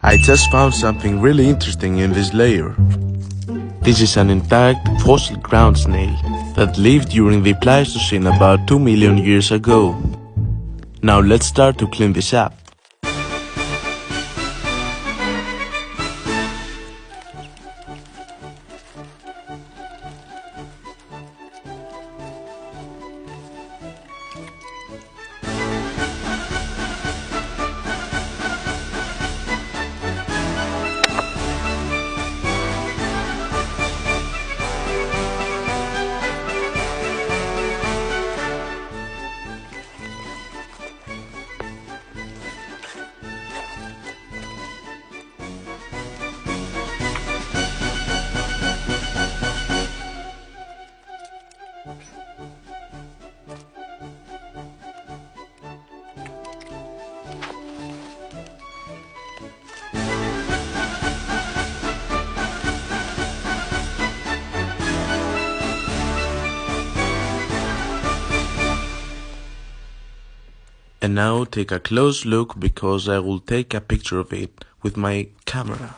I just found something really interesting in this layer. This is an intact fossil ground snail that lived during the Pleistocene about 2 million years ago. Now let's start to clean this up. And now take a close look because I will take a picture of it with my camera.